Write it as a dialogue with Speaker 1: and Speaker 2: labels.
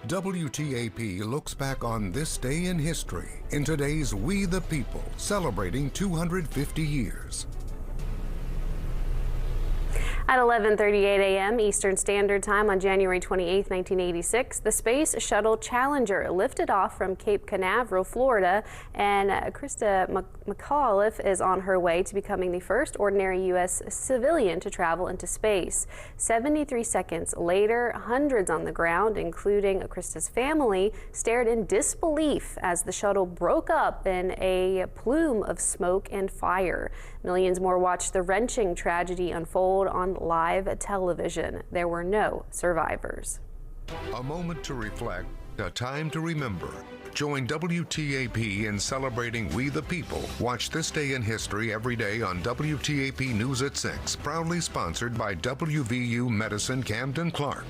Speaker 1: WTAP looks back on this day in history in today's We the People, celebrating 250 years.
Speaker 2: At 11:38 a.m. Eastern Standard Time on January 28, 1986, the Space Shuttle Challenger lifted off from Cape Canaveral, Florida, and Krista McAuliffe is on her way to becoming the first ordinary U.S. civilian to travel into space. 73 seconds later, hundreds on the ground, including Krista's family, stared in disbelief as the shuttle broke up in a plume of smoke and fire. Millions more watched the wrenching tragedy unfold on live television. There were no survivors.
Speaker 1: A moment to reflect, a time to remember. Join WTAP in celebrating We the People. Watch This Day in History every day on WTAP News at 6, proudly sponsored by WVU Medicine Camden Clark.